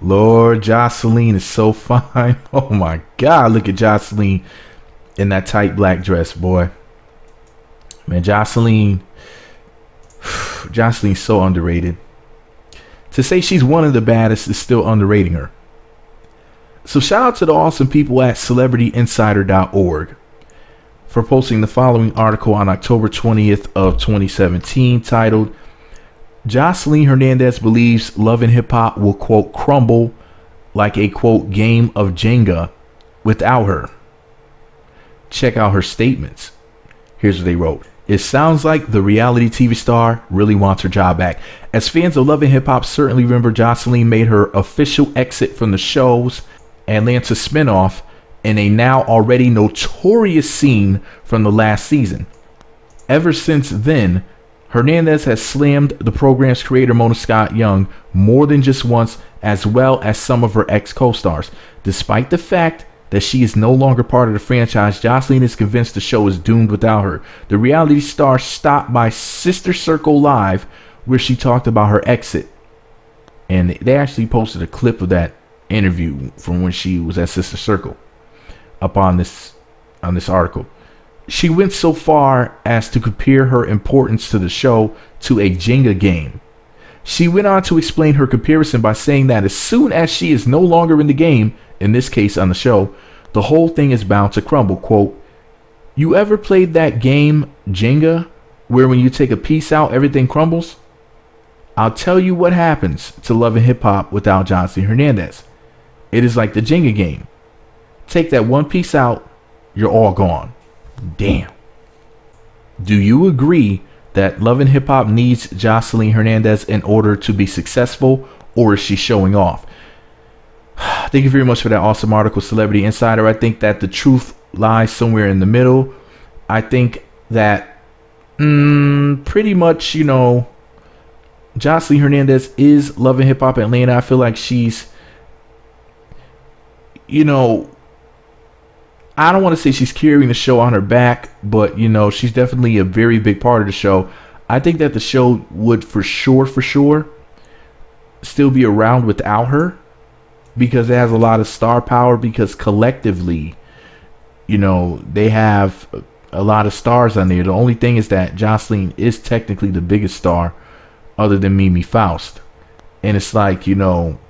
Lord, Joseline is so fine. Oh my God, look at Joseline in that tight black dress, boy. Man, Joseline's so underrated. To say she's one of the baddest is still underrating her. So shout out to the awesome people at celebrityinsider.org for posting the following article on October 20th of 2017 titled, Joseline Hernandez believes Love and Hip Hop will, quote, crumble like a, quote, game of Jenga without her. Check out her statements. Here's what they wrote. It sounds like the reality TV star really wants her job back. As fans of Love and Hip Hop certainly remember, Joseline made her official exit from the show's Atlanta spinoff in a now already notorious scene from the last season. Ever since then, Hernandez has slammed the program's creator Mona Scott Young more than just once, as well as some of her ex-co-stars. Despite the fact that she is no longer part of the franchise, Joseline is convinced the show is doomed without her. The reality star stopped by Sister Circle Live, where she talked about her exit. And they actually posted a clip of that interview from when she was at Sister Circle up on this article. She went so far as to compare her importance to the show to a Jenga game. She went on to explain her comparison by saying that as soon as she is no longer in the game, in this case on the show, the whole thing is bound to crumble. Quote, you ever played that game Jenga where when you take a piece out everything crumbles? I'll tell you what happens to Love and Hip Hop without Joseline Hernandez. It is like the Jenga game. Take that one piece out, you're all gone. Damn. Do you agree that Love and Hip Hop needs Joseline Hernandez in order to be successful, or is she showing off? Thank you very much for that awesome article, Celebrity Insider. I think that the truth lies somewhere in the middle. I think that pretty much, you know, Joseline Hernandez is Love and Hip Hop Atlanta. I feel like she's, you know, I don't want to say she's carrying the show on her back, but, you know, she's definitely a very big part of the show. I think that the show would for sure still be around without her, because it has a lot of star power, because collectively, you know, they have a lot of stars on there. The only thing is that Joseline is technically the biggest star other than Mimi Faust. And it's like, you know,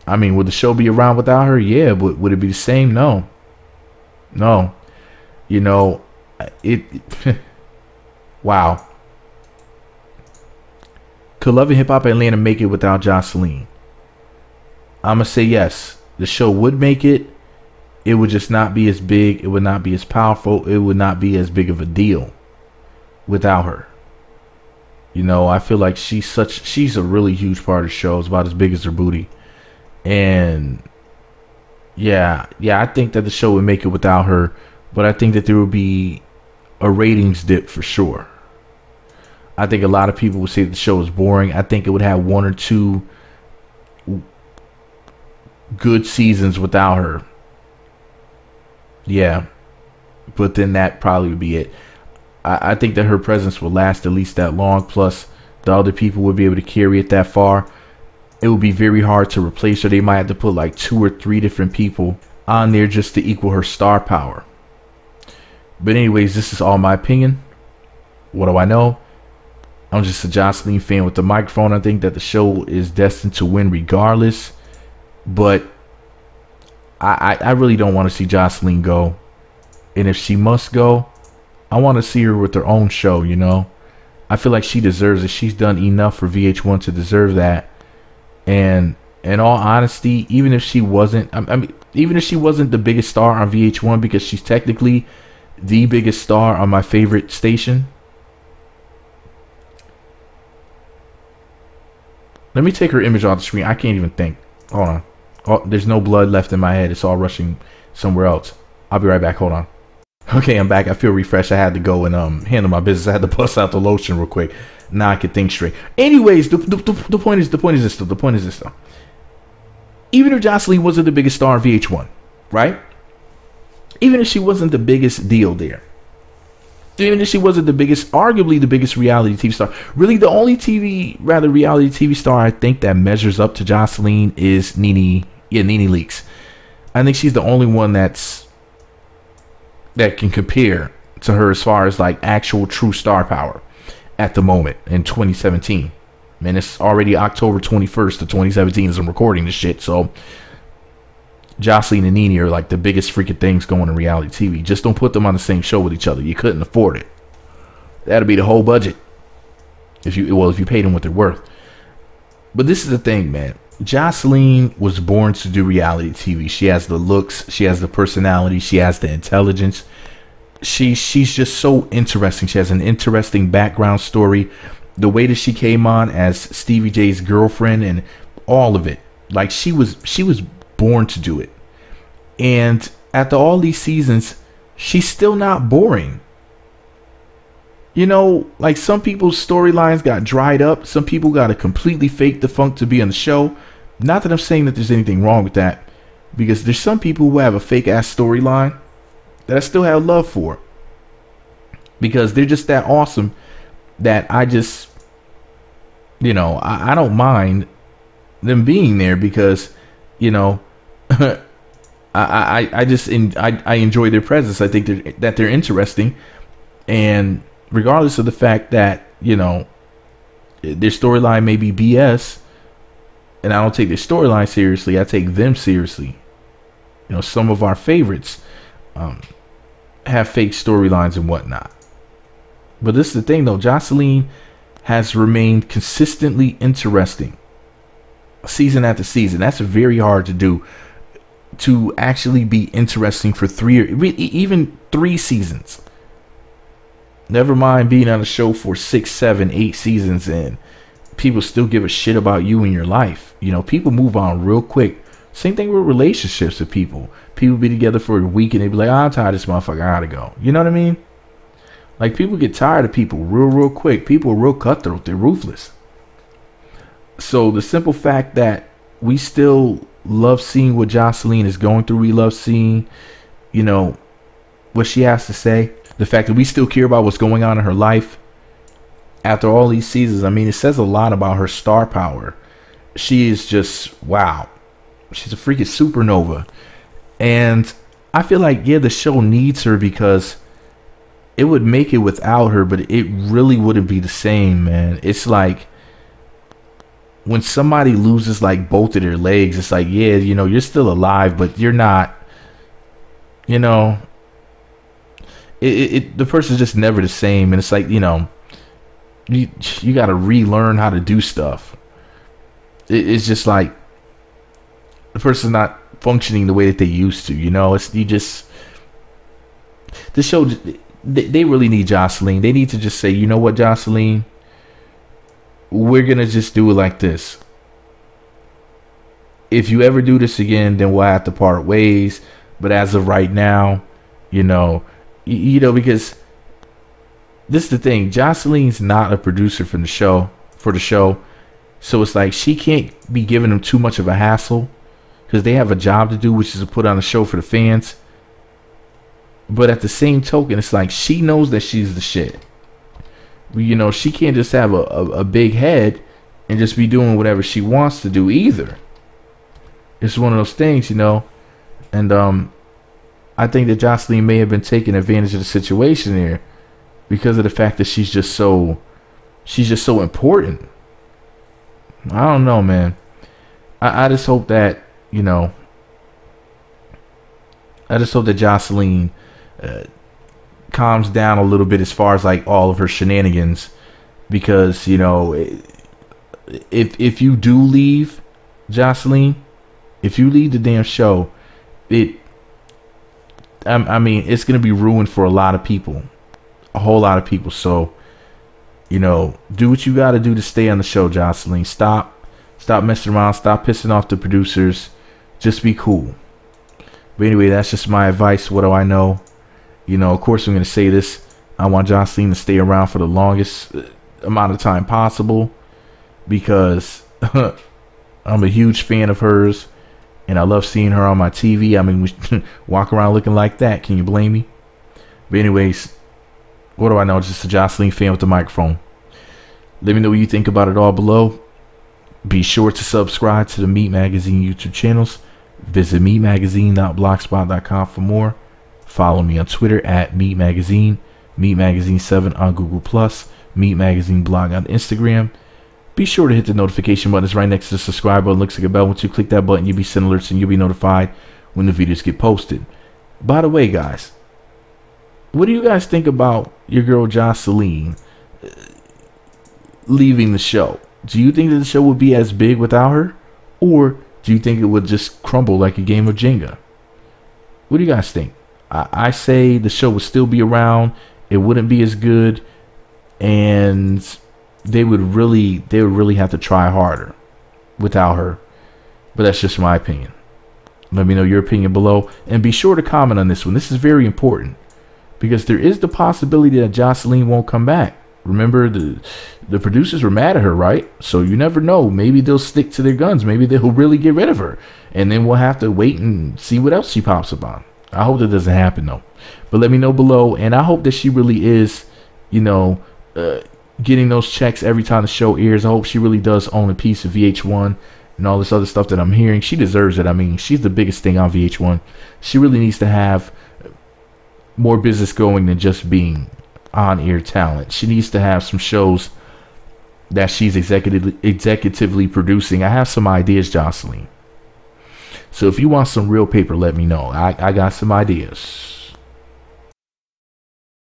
I mean, would the show be around without her? Yeah, but would it be the same? No. You know, wow. Could Love and Hip Hop Atlanta make it without Joseline? I'm going to say yes. The show would make it. It would just not be as big. It would not be as powerful. It would not be as big of a deal without her. You know, I feel like she's a really huge part of the show. It's about as big as her booty. And yeah, I think that the show would make it without her, but I think that there would be a ratings dip for sure. I think a lot of people would say that the show is boring. I think it would have one or two good seasons without her. Yeah, but then that probably would be it. I think that her presence will last at least that long, plus the other people would be able to carry it that far. It would be very hard to replace her. They might have to put like 2 or 3 different people on there just to equal her star power. But anyways, this is all my opinion. What do I know? I'm just a Joseline fan with the microphone. I think that the show is destined to win regardless. But I really don't want to see Joseline go. And if she must go, I want to see her with her own show, you know. I feel like she deserves it. She's done enough for VH1 to deserve that. And in all honesty, even if she wasn't, even if she wasn't the biggest star on VH1, because she's technically the biggest star on my favorite station. Let me take her image off the screen. I can't even think. Hold on. Oh, there's no blood left in my head. It's all rushing somewhere else. I'll be right back. Hold on. Okay, I'm back. I feel refreshed. I had to go and handle my business. I had to bust out the lotion real quick. Now I can think straight. Anyways, the point is this though. The point is this though. Even if Joseline wasn't the biggest star on VH1, right? Even if she wasn't the biggest deal there, Even if she wasn't the biggest, arguably the biggest reality TV star, really the only reality TV star I think that measures up to Joseline is Nene Leakes. I think she's the only one that can compare to her as far as like actual true star power at the moment in 2017. Man, it's already October 21st of 2017 as I'm recording this shit. So Joseline and Nene are like the biggest freaking things going in reality TV. Just don't put them on the same show with each other. You couldn't afford it. That'd be the whole budget if you paid them what they're worth. But this is the thing, man. Joseline was born to do reality TV. She has the looks, she has the personality, she has the intelligence. She's just so interesting. She has an interesting background story. The way that she came on as Stevie J's girlfriend and all of it, like she was born to do it. And after all these seasons, she's still not boring. You know, like some people's storylines got dried up. Some people got to completely fake the funk to be on the show. Not that I'm saying that there's anything wrong with that, because there's some people who have a fake ass storyline that I still have love for, because they're just that awesome that I just, you know, I don't mind them being there, because, you know, I enjoy their presence. I think that they're interesting, and regardless of the fact that, you know, their storyline may be BS, and I don't take their storyline seriously, I take them seriously. You know, some of our favorites have fake storylines and whatnot. But this is the thing, though. Joseline has remained consistently interesting season after season. That's very hard to do, to actually be interesting for even 3 seasons. Never mind being on a show for 6, 7, 8 seasons and people still give a shit about you in your life. You know, people move on real quick. Same thing with relationships with people. People be together for a week and they be like, I'm tired of this motherfucker, I gotta go. You know what I mean? Like, people get tired of people real quick. People are real cutthroat. They're ruthless. So the simple fact that we still love seeing what Joseline is going through, we love seeing, you know, what she has to say. The fact that we still care about what's going on in her life after all these seasons, I mean, it says a lot about her star power. She is just, wow. She's a freaking supernova. And I feel like, yeah, the show needs her, because it would make it without her, but it really wouldn't be the same, man. It's like when somebody loses like both of their legs, it's like, yeah, you know, you're still alive, but you're not, you know, the person's just never the same. And it's like, you know, you got to relearn how to do stuff. It's just like the person's not functioning the way that they used to, you know. It's, you just, the show, they really need Joseline. They need to just say, you know what, Joseline, we're gonna just do it like this. If you ever do this again, then we'll have to part ways. But as of right now, you know, because this is the thing, Joseline's not a producer for the show, so it's like she can't be giving them too much of a hassle, because they have a job to do, which is to put on a show for the fans. But at the same token, it's like she knows that she's the shit. You know, she can't just have a big head and just be doing whatever she wants to do either. It's one of those things, you know. And I think that Joseline may have been taking advantage of the situation there, because of the fact that she's just so important. I don't know, man. I just hope that, you know, I just hope that Joseline calms down a little bit as far as like all of her shenanigans, because, you know, if you do leave, Joseline, if you leave the damn show, I mean, it's gonna be ruined for a lot of people, a whole lot of people. So, you know, do what you got to do to stay on the show, Joseline. Stop messing around. Stop pissing off the producers. Just be cool. But anyway, that's just my advice. What do I know? You know, of course, I'm going to say this. I want Joseline to stay around for the longest amount of time possible, because I'm a huge fan of hers, and I love seeing her on my TV. I mean, we walk around looking like that. Can you blame me? But anyways, What do I know? Just a Joseline fan with the microphone. Let me know what you think about it all below. Be sure to subscribe to the Meat Magazine YouTube channels. Visit meatmagazine.blogspot.com for more. Follow me on Twitter at Meat Magazine, Meat Magazine 7 on Google+, Meat Magazine blog on Instagram. Be sure to hit the notification button. It's right next to the subscribe button. Looks like a bell. Once you click that button, you'll be sent alerts and you'll be notified when the videos get posted. By the way, guys, what do you guys think about your girl Joseline leaving the show? Do you think that the show would be as big without her? Or do you think it would just crumble like a game of Jenga? What do you guys think? I say the show would still be around. It wouldn't be as good. And they would really have to try harder without her. But that's just my opinion. Let me know your opinion below. And be sure to comment on this one. This is very important. Because there is the possibility that Joseline won't come back. Remember, the producers were mad at her, right? So you never know. Maybe they'll stick to their guns. Maybe they'll really get rid of her. And then we'll have to wait and see what else she pops up on. I hope that doesn't happen, though. But let me know below. And I hope that she really is, you know, getting those checks every time the show airs. I hope she really does own a piece of VH1 and all this other stuff that I'm hearing. She deserves it. I mean, she's the biggest thing on VH1. She really needs to have more business going than just being on-air talent. She needs to have some shows that she's executively producing. I have some ideas, Joseline. So if you want some real paper, let me know. I got some ideas.